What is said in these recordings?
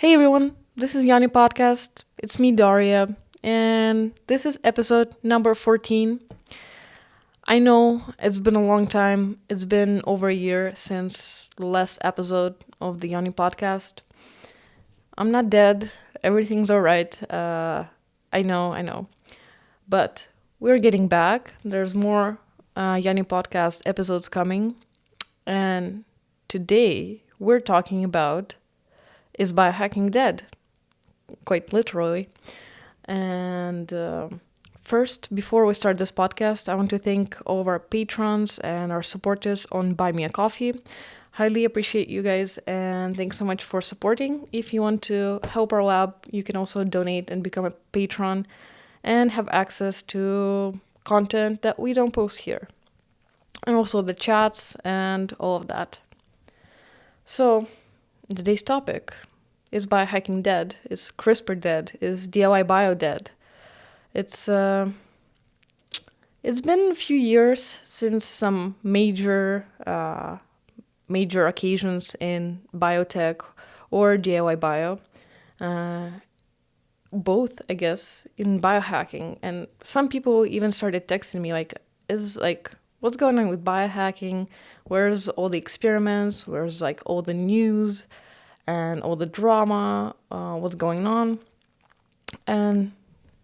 Hey everyone, this is YANE podcast. It's me, Dariia, and this is episode number 14. I know it's been a long time. It's been over a year since the last episode of the YANE podcast. I'm not dead. Everything's alright. I know. But we're getting back. There's more YANE podcast episodes coming. And today we're talking about is biohacking dead? Quite literally. And first, before we start this podcast, I want to thank all of our patrons and our supporters on Buy Me a Coffee. Highly appreciate you guys and thanks so much for supporting. If you want to help our lab, you can also donate and become a patron and have access to content that we don't post here. And also the chats and all of that. So, today's topic is biohacking dead? Is CRISPR dead? Is DIY bio dead? It's been a few years since some major occasions in biotech or DIY bio. Both, I guess, in biohacking. And some people even started texting me what's going on with biohacking? Where's all the experiments? Where's all the news and all the drama? What's going on? And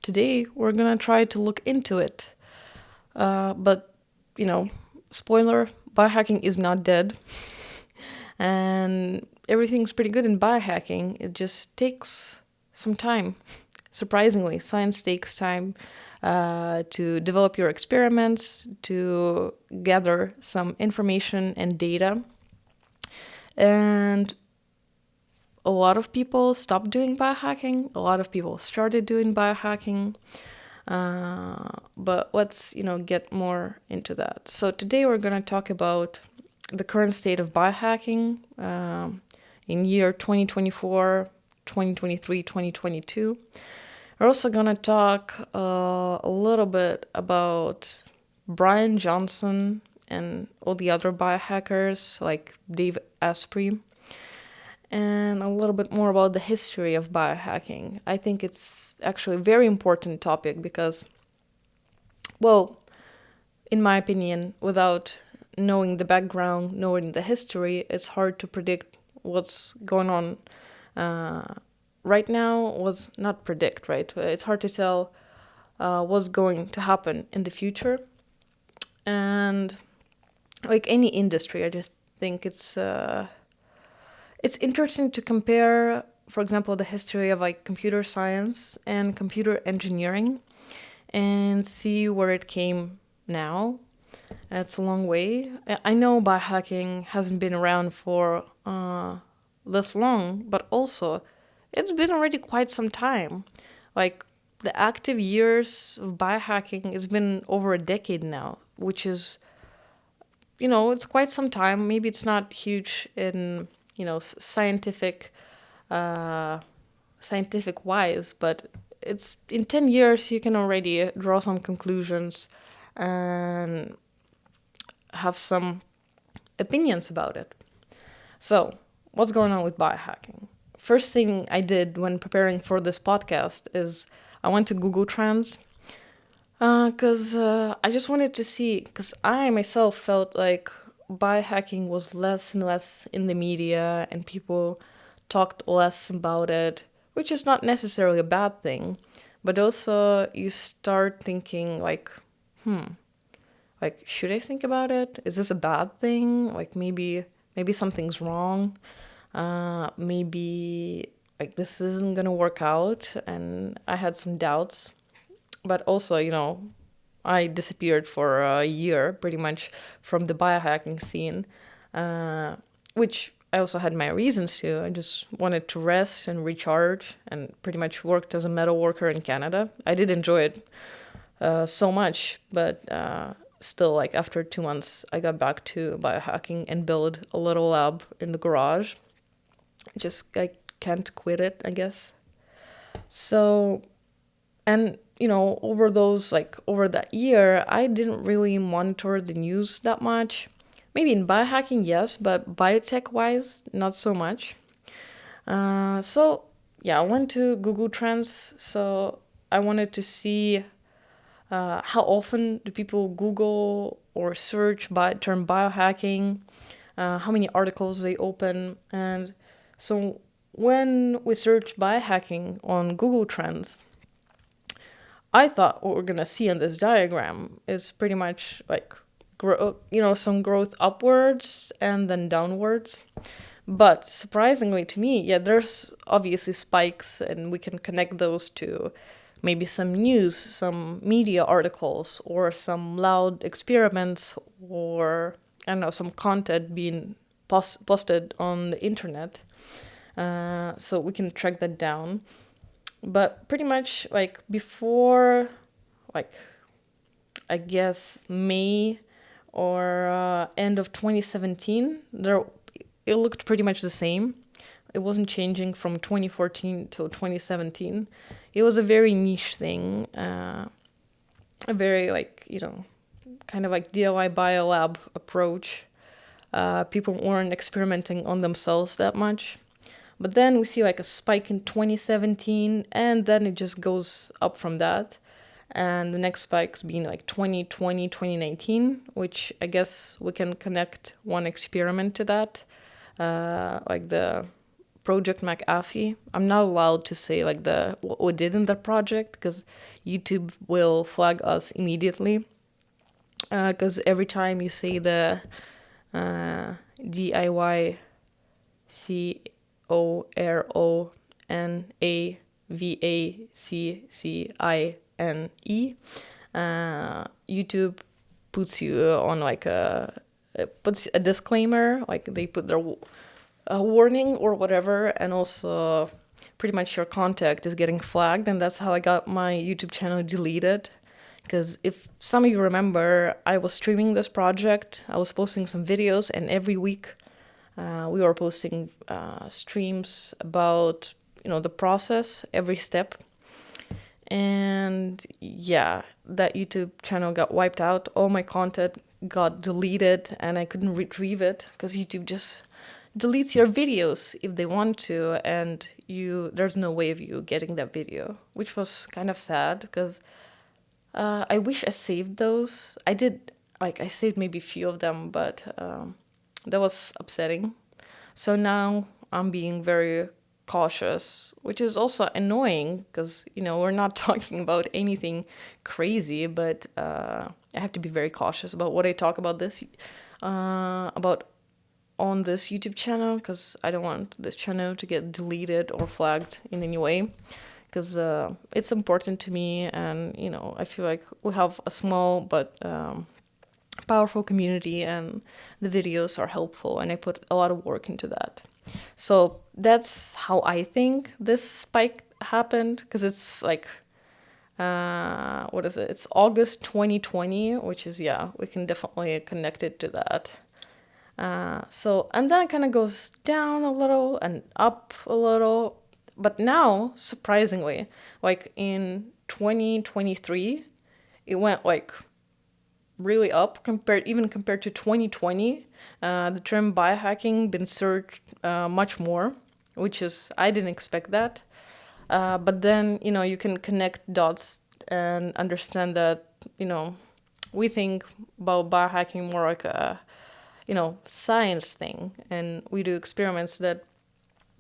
today we're gonna try to look into it. But spoiler: biohacking is not dead, and everything's pretty good in biohacking. It just takes some time. Surprisingly, science takes time to develop your experiments, to gather some information and data. And a lot of people stopped doing biohacking. A lot of people started doing biohacking. But let's, get more into that. So today we're going to talk about the current state of biohacking in year 2024, 2023, 2022. We're also going to talk a little bit about Bryan Johnson and all the other biohackers like Dave Asprey, and a little bit more about the history of biohacking. I think it's actually a very important topic because, well, in my opinion, without knowing the background, knowing the history, it's hard to predict what's going on right now. Was not predict, right? It's hard to tell what's going to happen in the future. And like any industry, I just think it's interesting to compare, for example, the history of computer science and computer engineering and see where it came now. It's a long way. I know biohacking hasn't been around for this long, but also it's been already quite some time. Like the active years of biohacking has been over a decade now, which is, it's quite some time. Maybe it's not huge in scientific wise, but it's in 10 years you can already draw some conclusions and have some opinions about it. So what's going on with biohacking? First thing I did when preparing for this podcast is I went to Google Trends because I just wanted to see, because I myself felt like biohacking was less and less in the media and people talked less about it, which is not necessarily a bad thing, but also you start thinking should I think about it? Is this a bad thing? Maybe something's wrong. Maybe this isn't gonna work out, and I had some doubts. But also, I disappeared for a year pretty much from the biohacking scene, which I also had my reasons to. I just wanted to rest and recharge and pretty much worked as a metal worker in Canada. I did enjoy it so much, but still, after 2 months, I got back to biohacking and built a little lab in the garage. I can't quit it, I guess. So, and over that year, I didn't really monitor the news that much. Maybe in biohacking, yes, but biotech wise, not so much. So I went to Google Trends, so I wanted to see how often do people Google or search by term biohacking, how many articles they open. And so when we search biohacking on Google Trends, I thought what we're going to see on this diagram is pretty much like, some growth upwards and then downwards. But surprisingly to me, there's obviously spikes, and we can connect those to maybe some news, some media articles, or some loud experiments, or I don't know, some content being posted on the internet. So we can track that down. But pretty much like before, like I guess May or end of 2017, it looked pretty much the same. It wasn't changing from 2014 till 2017. It was a very niche thing, a very kind of like DIY biolab approach. People weren't experimenting on themselves that much. But then we see like a spike in 2017, and then it just goes up from that. And the next spikes being like 2020, 2019, which I guess we can connect one experiment to that, like the Project McAfee. I'm not allowed to say like what we did in that project because YouTube will flag us immediately. Because every time you say the DIYCORONAVACCINE, YouTube puts you on puts a disclaimer, like they put their warning or whatever, and also pretty much your contact is getting flagged, and that's how I got my YouTube channel deleted. Because if some of you remember, I was streaming this project, I was posting some videos, and every week we were posting streams about the process, every step. And that YouTube channel got wiped out. All my content got deleted, and I couldn't retrieve it because YouTube just deletes your videos if they want to, and there's no way of you getting that video, which was kind of sad because I wish I saved those. I did, I saved maybe a few of them, but that was upsetting. So now I'm being very cautious, which is also annoying because, we're not talking about anything crazy, but I have to be very cautious about what I talk about on this YouTube channel, because I don't want this channel to get deleted or flagged in any way, because it's important to me, and I feel like we have a small but powerful community, and the videos are helpful, and I put a lot of work into that. So that's how I think this spike happened, because it's like what is it? It's August 2020, which is we can definitely connect it to that. And then it kind of goes down a little and up a little. But now, surprisingly, like in 2023, it went like really up compared to 2020. The term biohacking been searched much more, which is, I didn't expect that. But then, you can connect dots and understand that, we think about biohacking more like a science thing, and we do experiments that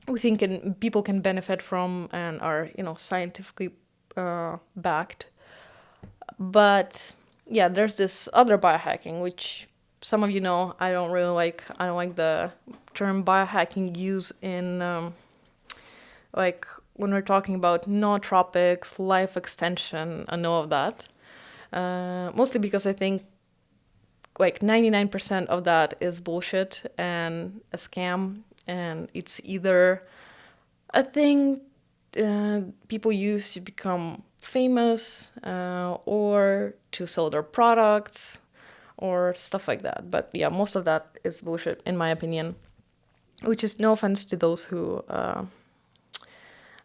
we think people can benefit from and are scientifically backed. But there's this other biohacking, which some of you know I don't really like. I don't like the term biohacking used in when we're talking about nootropics, life extension, and all of that. Mostly because I think 99% of that is bullshit and a scam, and it's either a thing people use to become famous or to sell their products or stuff like that. But most of that is bullshit in my opinion, which is no offense to those who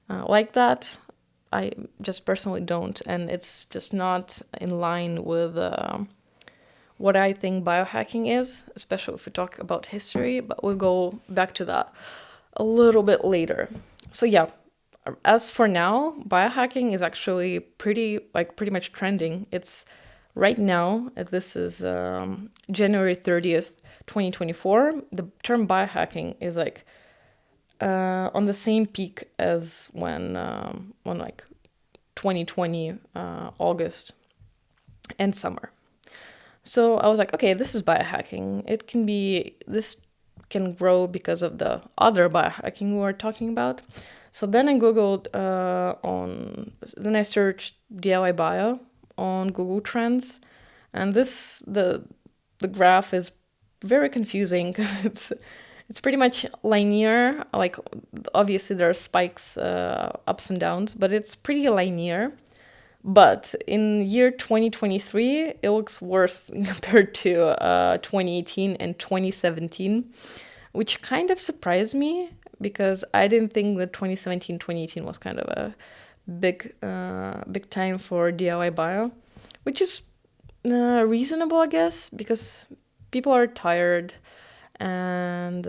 like that. I just personally don't, and it's just not in line with what I think biohacking is, especially if we talk about history, but we'll go back to that a little bit later. So as for now, biohacking is actually pretty much trending. It's right now, this is January 30th, 2024. The term biohacking is like on the same peak as when like 2020 August and summer. So I was like, okay, this is biohacking. This can grow because of the other biohacking we're talking about. So then I Googled then I searched DIY bio on Google Trends. And the graph is very confusing because it's pretty much linear. Like, obviously there are spikes, ups and downs, but it's pretty linear. But in year 2023, it looks worse compared to 2018 and 2017, which kind of surprised me because I didn't think that 2017, 2018 was kind of a big time for DIY bio, which is reasonable, I guess, because people are tired and,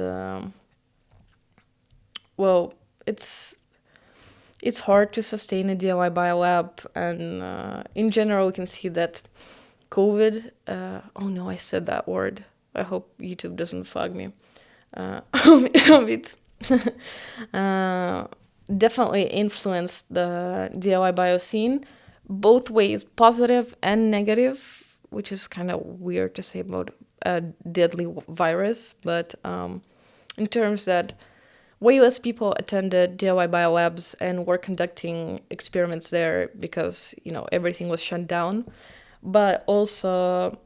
well, it's hard to sustain a DIY biolab, and in general, we can see that COVID. Oh no, I said that word. I hope YouTube doesn't flag me. It definitely influenced the DIY bio scene, both ways, positive and negative, which is kind of weird to say about a deadly virus, but in terms that way less people attended DIY biolabs and were conducting experiments there because, everything was shut down. But also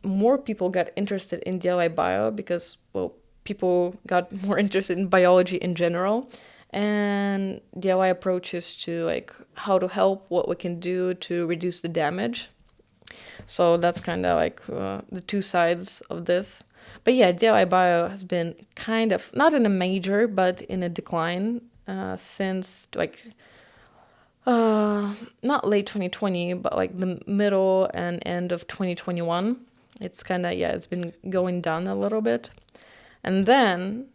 more people got interested in DIY bio because, well, people got more interested in biology in general and DIY approaches to like how to help, what we can do to reduce the damage. So that's kind of like the two sides of this. But yeah, DIY bio has been kind of, not in a major, but in a decline since like, not late 2020, but like the middle and end of 2021. It's kind of, it's been going down a little bit. And then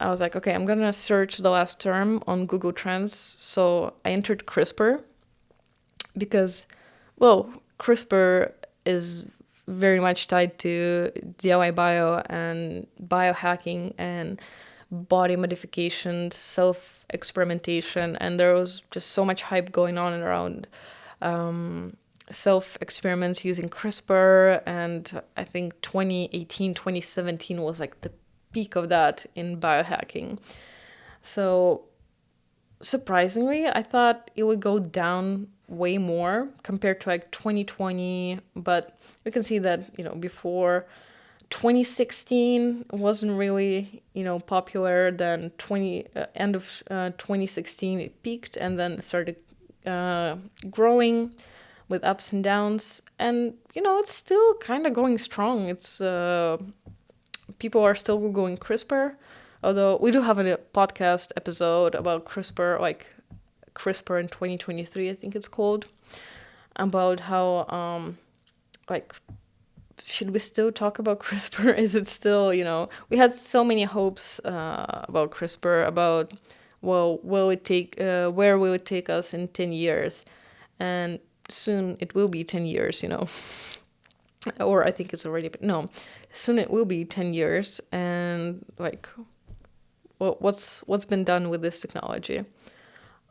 I was like, okay, I'm going to search the last term on Google Trends. So I entered CRISPR because, well, CRISPR is very much tied to DIY bio and biohacking and body modification, self-experimentation. And there was just so much hype going on around self-experiments using CRISPR. And I think 2018, 2017 was like the peak of that in biohacking. So surprisingly, I thought it would go down way more compared to like 2020, but we can see that, before 2016 wasn't really, popular. Then end of 2016 it peaked and then started growing with ups and downs, and it's still kind of going strong. It's people are still going CRISPR, although we do have a podcast episode about CRISPR, like CRISPR in 2023, I think it's called, about how like, should we still talk about CRISPR? Is it still, we had so many hopes about CRISPR, about, well, where will it take us in 10 years? And soon it will be 10 years, or I think it's already, no, soon it will be 10 years. And like, what's been done with this technology?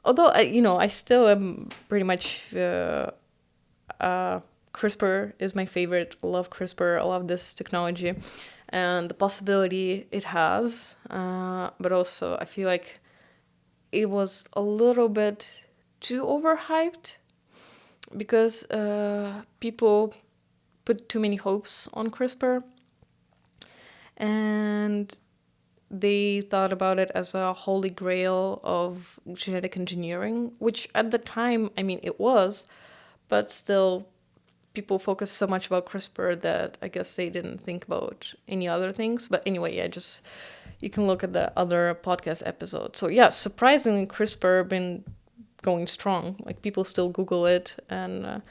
Although, I still am pretty much, CRISPR is my favorite. I love CRISPR. I love this technology and the possibility it has. But also, I feel like it was a little bit too overhyped because people put too many hopes on CRISPR. And they thought about it as a holy grail of genetic engineering, which at the time, it was, but still people focus so much about CRISPR that I guess they didn't think about any other things. But anyway, you can look at the other podcast episode. So yeah, surprisingly, CRISPR been going strong. Like, people still Google it. And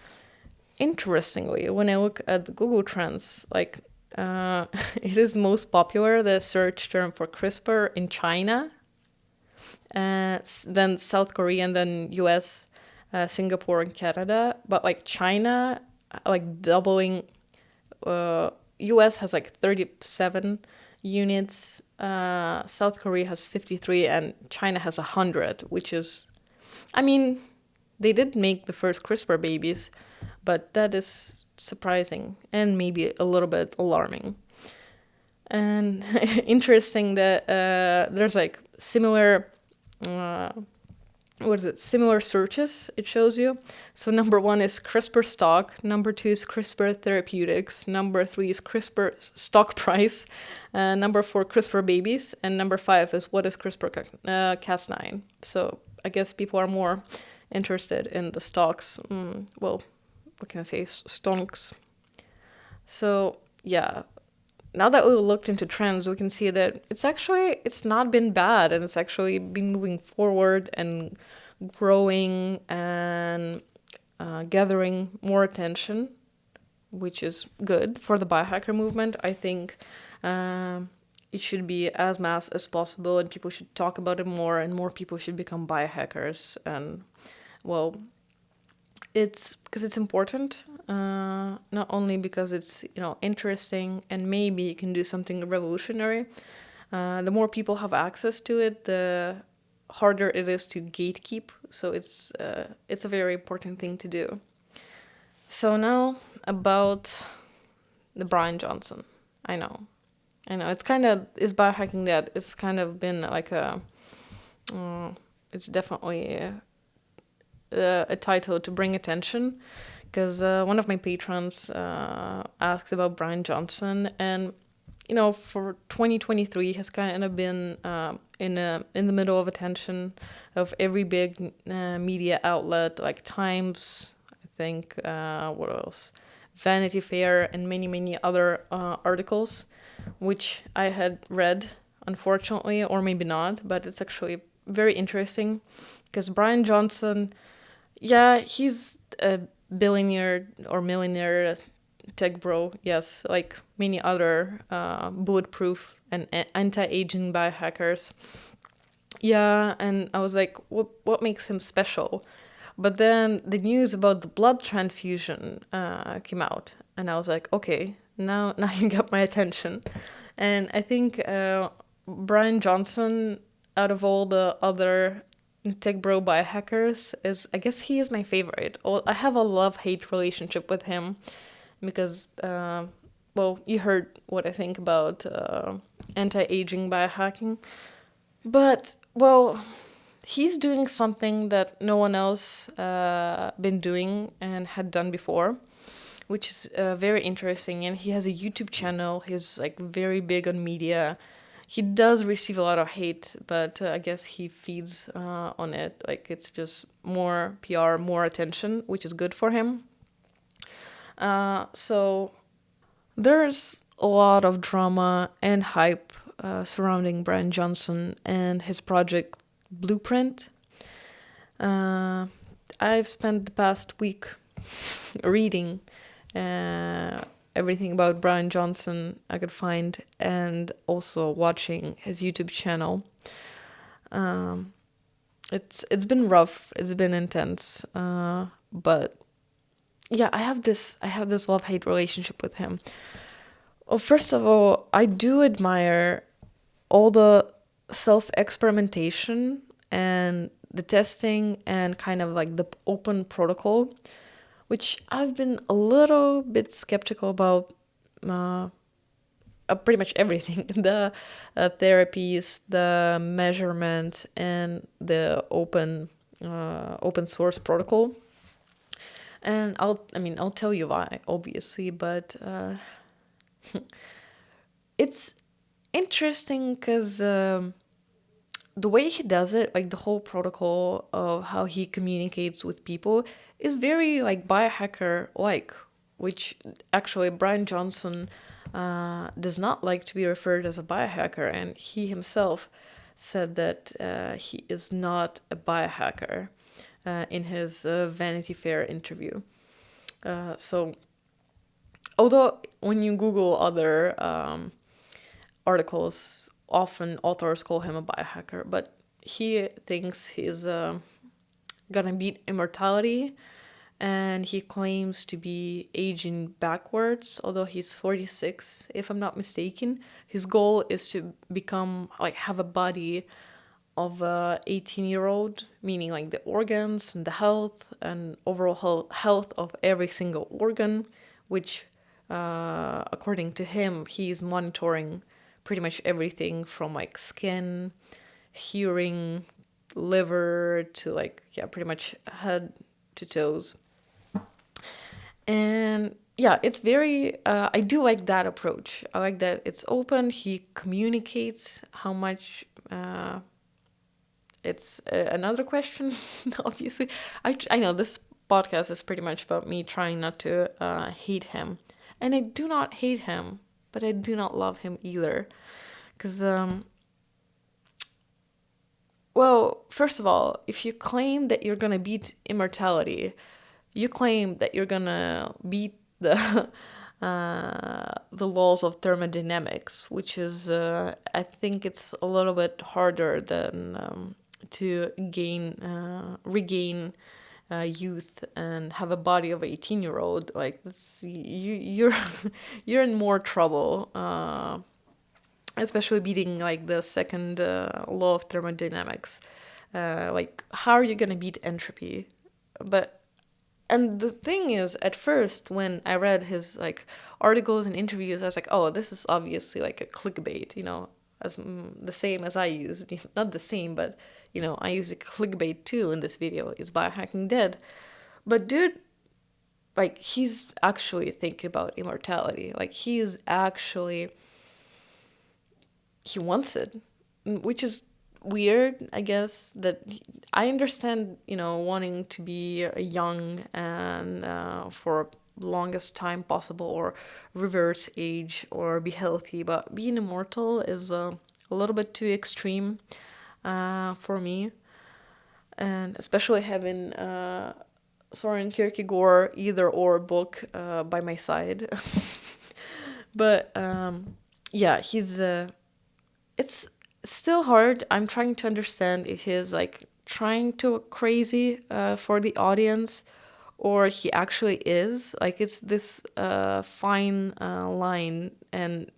interestingly, when I look at the Google Trends, like, it is most popular, the search term for CRISPR in China. then South Korea, and then US, Singapore, and Canada. But like China, like doubling. US has like 37 units. South Korea has 53, and China has 100, which is, I mean, they did make the first CRISPR babies, but that is surprising and maybe a little bit alarming. And interesting that there's like similar similar searches it shows you. So number 1 is CRISPR stock, number 2 is CRISPR therapeutics, number 3 is CRISPR stock price, number 4 CRISPR babies, and number 5 is what is CRISPR Cas9. So I guess people are more interested in the stocks. Well, what can I say? Stonks. So yeah, now that we looked into trends, we can see that it's not been bad, and it's actually been moving forward and growing and gathering more attention, which is good for the biohacker movement. I think it should be as mass as possible, and people should talk about it more, and more people should become biohackers. And well, it's because it's important, not only because it's interesting and maybe you can do something revolutionary. The more people have access to it, the harder it is to gatekeep. So it's a very important thing to do. So now about the Bryan Johnson. I know it's kind of, is biohacking dead? It's kind of been like it's definitely a title to bring attention, because one of my patrons asks about Bryan Johnson, and for 2023 has kind of been in the middle of attention of every big media outlet, like Times, I think, what else, Vanity Fair, and many other articles, which I had read, unfortunately, or maybe not, but it's actually very interesting, because Bryan Johnson, yeah, he's a billionaire or millionaire tech bro, yes, like many other bulletproof and anti-aging biohackers. Yeah, and I was like, what makes him special? But then the news about the blood transfusion came out, and I was like, okay, now you got my attention. And I think Bryan Johnson, out of all the other tech bro biohackers, I guess he is my favorite. I have a love-hate relationship with him because, well, you heard what I think about anti-aging biohacking. But, well, he's doing something that no one else been doing and had done before, which is very interesting. And he has a YouTube channel. He's like very big on media. He does receive a lot of hate, but I guess he feeds on it. Like, it's just more PR, more attention, which is good for him. So there's a lot of drama and hype surrounding Bryan Johnson and his project Blueprint. I've spent the past week reading everything about Bryan Johnson I could find, and also watching his YouTube channel. It's been rough. It's been intense. But yeah, I have this love-hate relationship with him. Well, first of all, I do admire all the self-experimentation and the testing and kind of like the open protocol, which I've been a little bit skeptical about pretty much everything. The therapies, the measurement, and the open source protocol. And I'll tell you why, obviously, but it's interesting because the way he does it, like the whole protocol of how he communicates with people, is very like biohacker-like, which actually Bryan Johnson does not like to be referred as a biohacker, and he himself said that he is not a biohacker in his Vanity Fair interview. So, although when you Google other articles, often authors call him a biohacker, but he thinks he's gonna beat immortality, and he claims to be aging backwards, although he's 46, if I'm not mistaken. His goal is to become, like, have a body of a 18-year-old, meaning like the organs and the health and overall health of every single organ, which, according to him, he's monitoring pretty much everything from like skin, hearing, liver to like, yeah, pretty much head to toes. And yeah, it's very, I do like that approach. I like that it's open. He communicates how much, it's another question, obviously. I know this podcast is pretty much about me trying not to hate him. And I do not hate him, but I do not love him either. Because, well, first of all, if you claim that you're going to beat immortality, you claim that you're going to beat the laws of thermodynamics, which is, I think it's a little bit harder than to regain youth and have a body of an 18-year-old. Like this, you're you're in more trouble, especially beating like the second law of thermodynamics. Like, how are you gonna beat entropy? But and the thing is, at first, when I read his like articles and interviews, I was like, oh, this is obviously like a clickbait, as the same as I use. Not the same, but I use a clickbait too in this video. Is biohacking dead? But dude, like, he's actually thinking about immortality. Like, he wants it, which is weird, I guess. That I understand, wanting to be young and for longest time possible, or reverse age, or be healthy, but being immortal is a little bit too extreme for me. And especially having Soren Kierkegaard either or book by my side. But yeah, it's still hard. I'm trying to understand if he's like trying to look crazy for the audience, or he actually is. Like, it's this fine line, and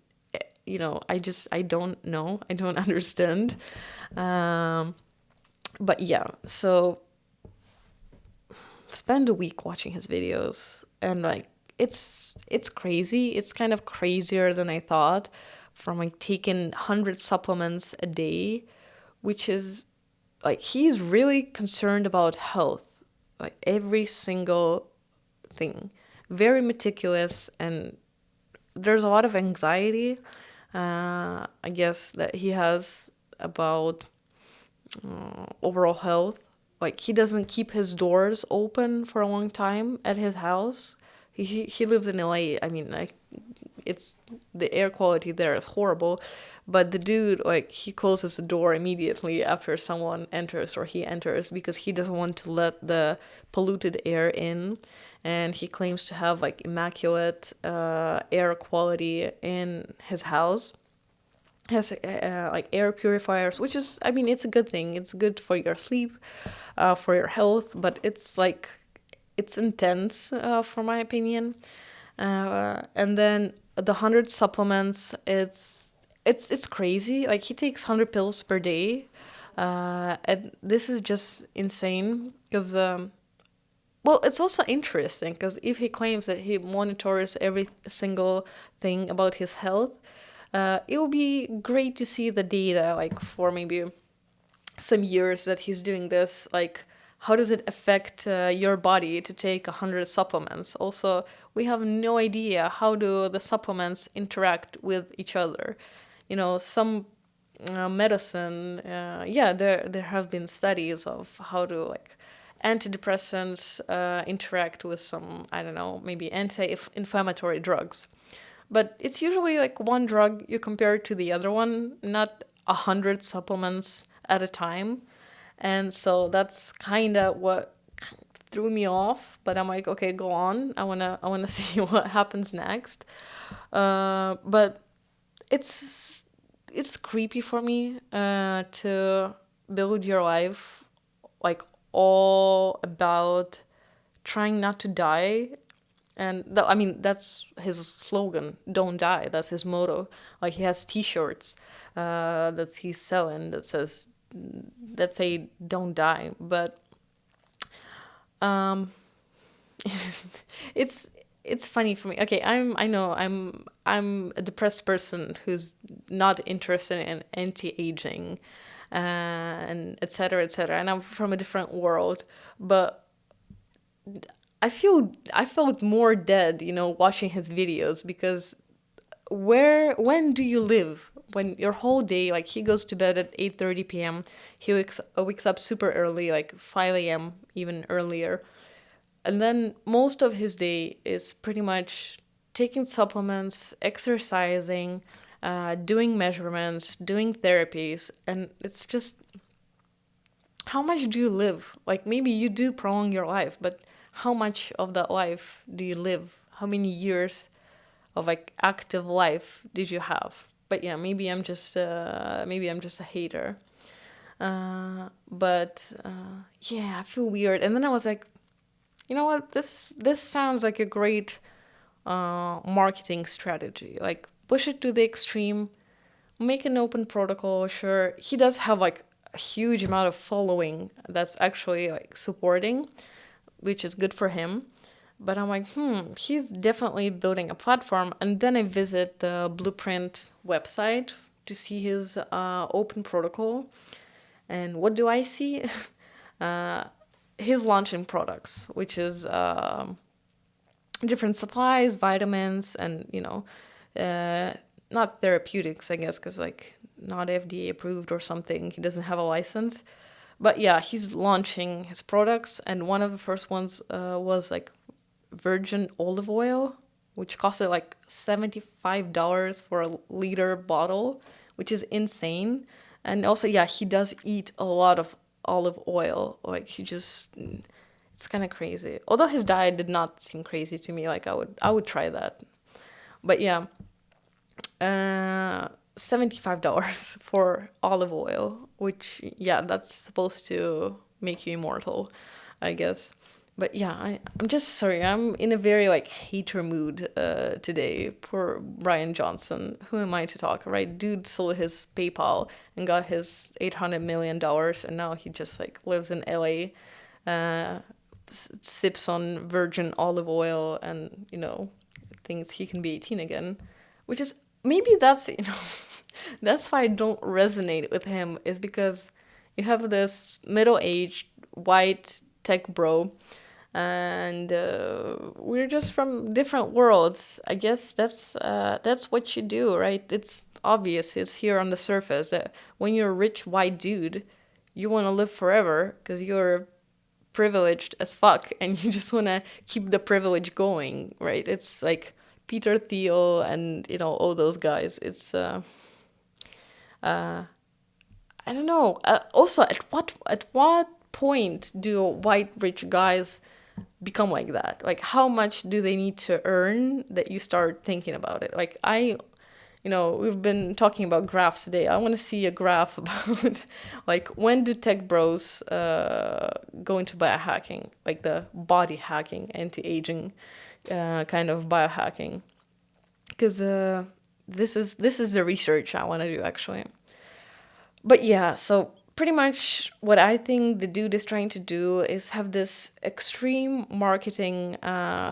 I don't know. I don't understand. But yeah, so spend a week watching his videos, and like it's crazy. It's kind of crazier than I thought, from like taking 100 supplements a day, which is like, he's really concerned about health, like every single thing, very meticulous. And there's a lot of anxiety, I guess, that he has about overall health. Like, he doesn't keep his doors open for a long time at his house. He lives in LA. I mean, like, it's the air quality there is horrible, but the dude, like, he closes the door immediately after someone enters, or he enters, because he doesn't want to let the polluted air in. And he claims to have like immaculate air quality in his house. Has like air purifiers, which is, I mean, it's a good thing. It's good for your sleep, for your health, but it's intense, for my opinion. And then the 100 supplements, it's crazy. Like, he takes 100 pills per day, and this is just insane. Because well, it's also interesting, because if he claims that he monitors every single thing about his health, it would be great to see the data, like, for maybe some years that he's doing this. Like, how does it affect your body to take 100 supplements? Also, we have no idea how do the supplements interact with each other. Some medicine, yeah, there have been studies of how do, like, antidepressants interact with some, I don't know, maybe anti-inflammatory drugs. But it's usually like one drug you compare to the other one, not 100 supplements at a time. And so that's kind of what threw me off. But I'm like, okay, go on. I wanna see what happens next. But it's creepy for me to build your life like all about trying not to die. And I mean, that's his slogan, don't die. That's his motto. Like, he has t-shirts that he's selling that say don't die. But um it's it's funny for me. Okay, I know I'm a depressed person who's not interested in anti-aging and etc etc, and I'm from a different world. But I felt more dead, watching his videos, because when do you live when your whole day, like, he goes to bed at 8:30 p.m. He wakes up super early, like 5 a.m., even earlier. And then most of his day is pretty much taking supplements, exercising, doing measurements, doing therapies. And it's just, how much do you live? Like, maybe you do prolong your life, but how much of that life do you live? How many years of like active life did you have? But yeah, maybe I'm just a hater. But yeah, I feel weird. And then I was like, you know what? This sounds like a great marketing strategy. Like, push it to the extreme, make an open protocol. Sure, he does have like a huge amount of following that's actually like supporting, which is good for him. But I'm like, he's definitely building a platform. And then I visit the Blueprint website to see his open protocol. And what do I see? uh, he's launching products, which is different supplies, vitamins, and, not therapeutics, I guess, because, like, not FDA approved or something. He doesn't have a license. But yeah, he's launching his products. And one of the first ones was like virgin olive oil, which costed like $75 for a liter bottle, which is insane. And also, yeah, he does eat a lot of olive oil. Like, it's kind of crazy. Although his diet did not seem crazy to me. Like, I would try that. But yeah, $75 for olive oil, which, yeah, that's supposed to make you immortal, I guess. But yeah, I'm just sorry. I'm in a very like hater mood today. Poor Bryan Johnson. Who am I to talk, right? Dude sold his PayPal and got his $800 million, and now he just like lives in LA, sips on virgin olive oil, and thinks he can be 18 again, which is, maybe that's that's why I don't resonate with him, is because you have this middle-aged white tech bro, and we're just from different worlds. I guess that's what you do, right? It's obvious. It's here on the surface that when you're a rich white dude, you want to live forever because you're privileged as fuck, and you just want to keep the privilege going, right? It's like Peter Thiel and all those guys. It's I don't know. Also, at what point do white rich guys become like that? Like, how much do they need to earn that you start thinking about it? Like, we've been talking about graphs today. I want to see a graph about like, when do tech bros go into biohacking, like the body hacking, anti-aging kind of biohacking, because this is the research I want to do, actually. But yeah, so pretty much what I think the dude is trying to do is have this extreme marketing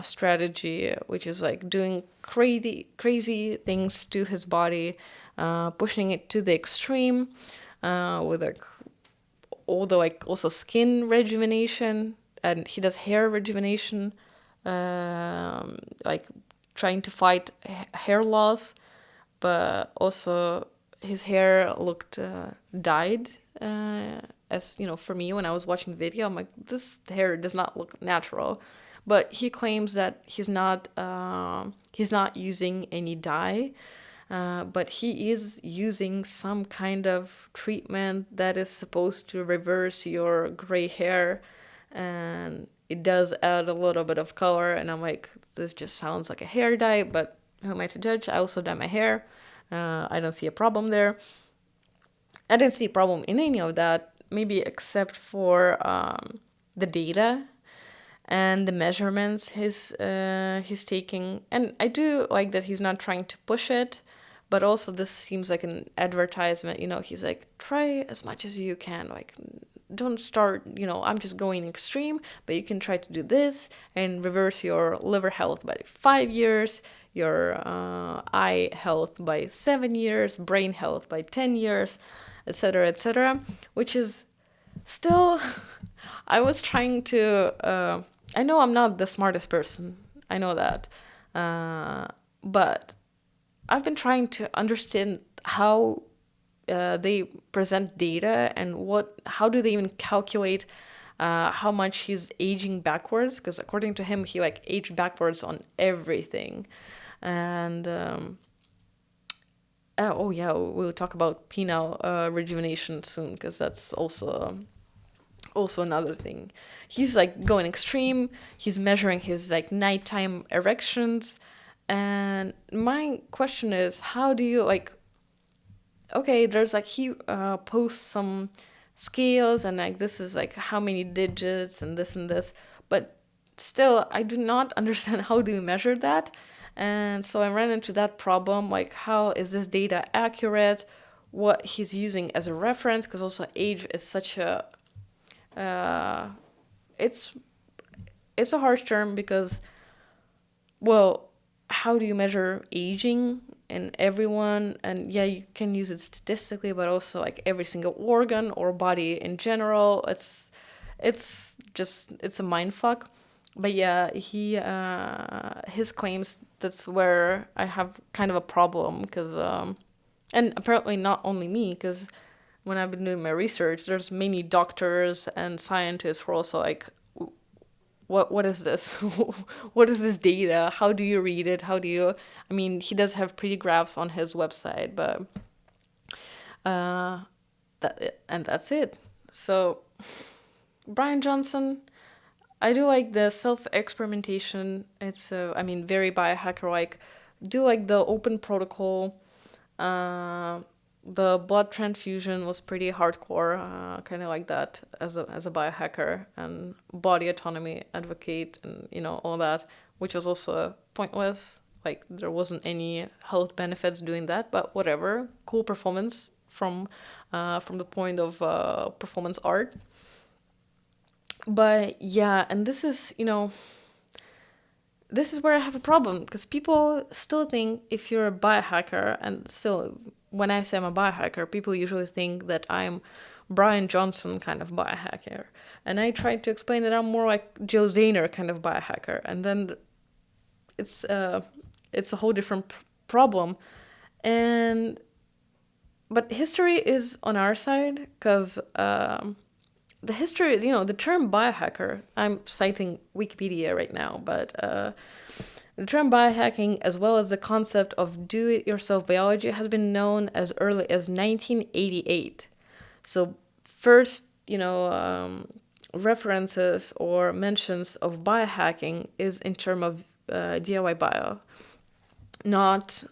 strategy, which is like doing crazy things to his body, pushing it to the extreme, with like all the like also skin rejuvenation, and he does hair rejuvenation, like trying to fight hair loss, but also his hair looked dyed. As for me, when I was watching the video, I'm like, this hair does not look natural. But he claims that he's not using any dye, but he is using some kind of treatment that is supposed to reverse your gray hair, and it does add a little bit of color. And I'm like, this just sounds like a hair dye, but who am I to judge? I also dye my hair. I don't see a problem there. I didn't see a problem in any of that. maybe except for the data and the measurements he's taking. And I do like that he's not trying to push it, but also this seems like an advertisement. He's like, try as much as you can, like don't start, I'm just going extreme, but you can try to do this and reverse your liver health by 5 years, your eye health by 7 years, brain health by 10 years, etc., etc., which is still, I was trying to, I know I'm not the smartest person, I know that, but I've been trying to understand how they present data and how do they even calculate how much he's aging backwards, because according to him he like aged backwards on everything. And oh yeah, we'll talk about penile rejuvenation soon, because that's also another thing. He's like going extreme. He's measuring his like nighttime erections. And my question is, how do you like, okay, there's like he posts some scales and like this is like how many digits and this, but still I do not understand how do you measure that. And so I ran into that problem, like how is this data accurate, what he's using as a reference, because also age is such a it's a harsh term, because, well, how do you measure aging in everyone? And yeah, you can use it statistically, but also like every single organ or body in general. It's a mind fuck. But yeah, his claims, that's where I have kind of a problem, because and apparently not only me, because when I've been doing my research, there's many doctors and scientists who are also like, what is this? What is this data? How do you read it? How do you? I mean, he does have pretty graphs on his website, but that's it. So, Bryan Johnson, I do like the self-experimentation. It's very biohacker-like. Do like the open protocol. The blood transfusion was pretty hardcore, kind of like that as a biohacker, and body autonomy advocate, and all that, which was also pointless. Like there wasn't any health benefits doing that, but whatever. Cool performance from the point of performance art. But yeah, and this is where I have a problem, because people still think if you're a biohacker, and still when I say I'm a biohacker, people usually think that I'm Bryan Johnson kind of biohacker. And I tried to explain that I'm more like Joe Zahner kind of biohacker. And then it's a whole different problem. But history is on our side, because the history is, the term biohacker, I'm citing Wikipedia right now, but the term biohacking, as well as the concept of do-it-yourself biology, has been known as early as 1988. So first, references or mentions of biohacking is in terms of DIY bio, not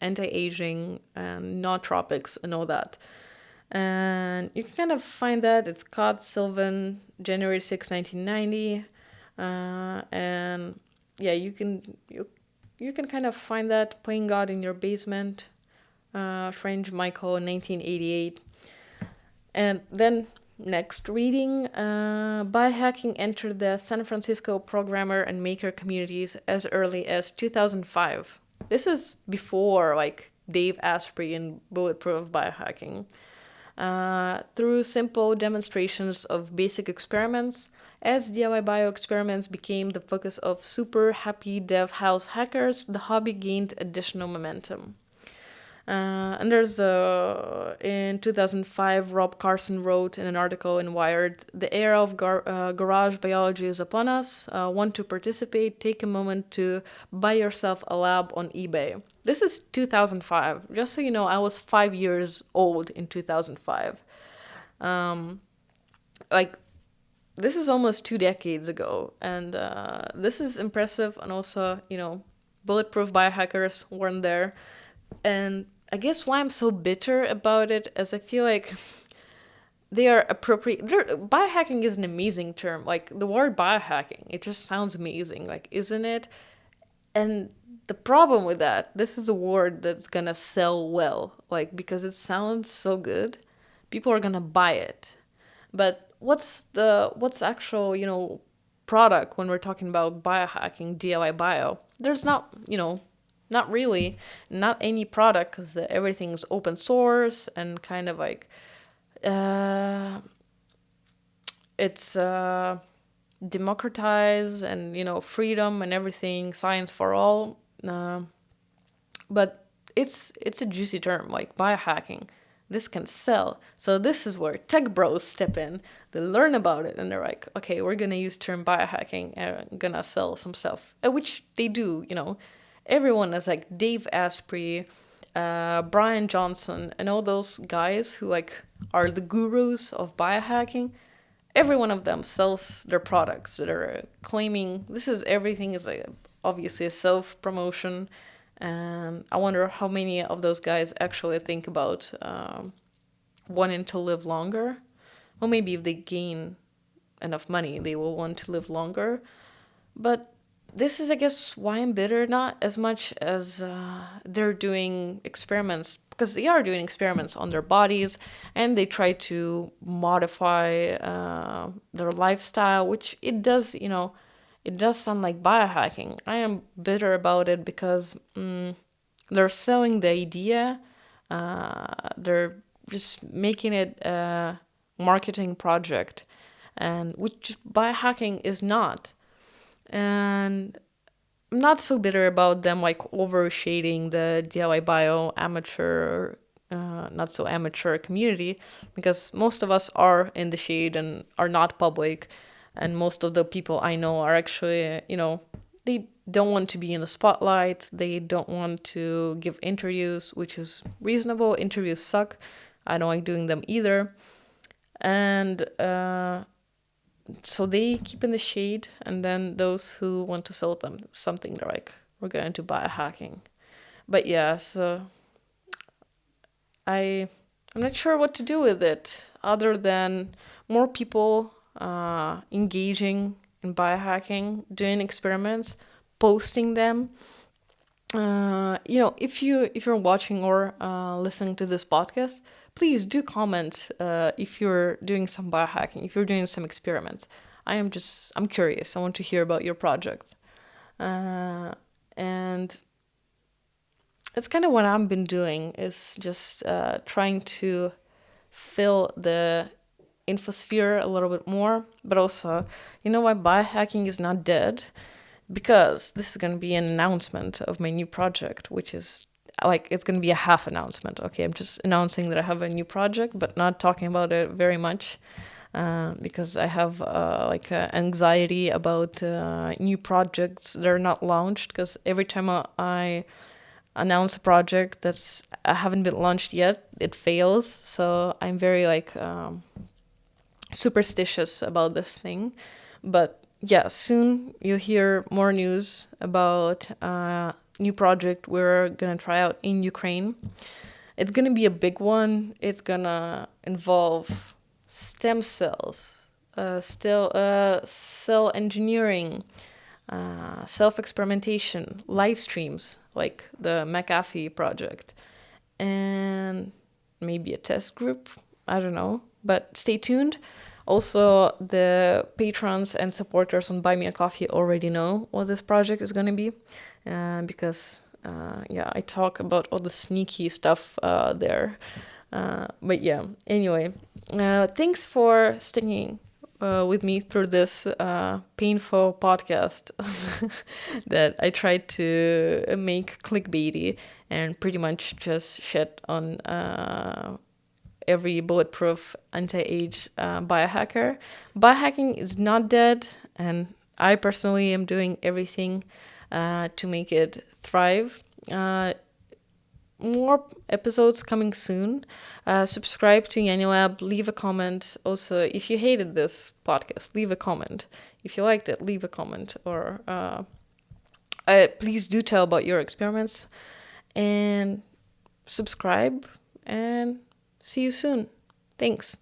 anti-aging and not tropics and all that. And you can kind of find that. It's Scott Sylvan, January 6, 1990. And yeah, you can kind of find that, Playing God in Your Basement, Fringe Michael, 1988. And then next reading, biohacking entered the San Francisco programmer and maker communities as early as 2005. This is before like Dave Asprey and Bulletproof Biohacking. Through simple demonstrations of basic experiments, as DIY bio experiments became the focus of super happy dev house hackers, the hobby gained additional momentum. And there's in 2005, Rob Carson wrote in an article in Wired, "The era of garage biology is upon us. Want to participate? Take a moment to buy yourself a lab on eBay." This is 2005. Just so you know, I was 5 years old in 2005. This is almost 2 decades ago, and this is impressive. And also, bulletproof biohackers weren't there. And I guess why I'm so bitter about it is I feel like they are appropriate. Biohacking is an amazing term. Like the word biohacking, it just sounds amazing, like, isn't it? And the problem with that, this is a word that's gonna sell well, like, because it sounds so good, people are gonna buy it. But what's actual, product when we're talking about biohacking, DIY bio? There's not, not really, not any product, because everything's open source and kind of like, uh, it's democratized and, freedom and everything, science for all. Uh, but it's a juicy term, like biohacking. This can sell. So this is where tech bros step in. They learn about it and they're like, okay, we're gonna use term biohacking and gonna sell some stuff, which they do. Everyone is like Dave Asprey, Bryan Johnson, and all those guys who like are the gurus of biohacking. Every one of them sells their products that are claiming everything is like obviously a self promotion. And I wonder how many of those guys actually think about wanting to live longer. Well, maybe if they gain enough money, they will want to live longer. But this is, I guess, why I'm bitter, not as much as they're doing experiments, because they are doing experiments on their bodies and they try to modify their lifestyle, which it does, it does sound like biohacking. I am bitter about it because they're selling the idea, they're just making it a marketing project, and which biohacking is not. And I'm not so bitter about them like overshading the DIY bio amateur, not so amateur community, because most of us are in the shade and are not public. And most of the people I know are actually, they don't want to be in the spotlight. They don't want to give interviews, which is reasonable. Interviews suck. I don't like doing them either. And so they keep in the shade, and then those who want to sell them something, they're like, we're going to biohacking. But yeah, so I'm not sure what to do with it other than more people engaging in biohacking, doing experiments, posting them. If you're watching or listening to this podcast, please do comment if you're doing some biohacking, if you're doing some experiments. I'm curious. I want to hear about your project. And it's kind of what I've been doing, is just trying to fill the infosphere a little bit more, but also, why biohacking is not dead? Because this is going to be an announcement of my new project, which is like, it's going to be a half announcement. Okay, I'm just announcing that I have a new project, but not talking about it very much, because I have anxiety about new projects that are not launched, because every time I announce a project that's haven't been launched yet, it fails. So I'm very superstitious about this thing. But yeah, soon you'll hear more news about a new project we're gonna try out in Ukraine. It's gonna be a big one. It's gonna involve stem cells, cell engineering, self-experimentation, live streams like the McAfee project, and maybe a test group. I don't know, but stay tuned. Also, the patrons and supporters on Buy Me a Coffee already know what this project is going to be, because I talk about all the sneaky stuff there. But yeah, anyway, thanks for sticking with me through this painful podcast that I tried to make clickbaity and pretty much just shit on every bulletproof anti-age biohacker. Biohacking is not dead, and I personally am doing everything to make it thrive. More episodes coming soon. Subscribe to Yanelab, leave a comment. Also, if you hated this podcast, leave a comment. If you liked it, leave a comment. Or please do tell about your experiments. And subscribe, and see you soon. Thanks.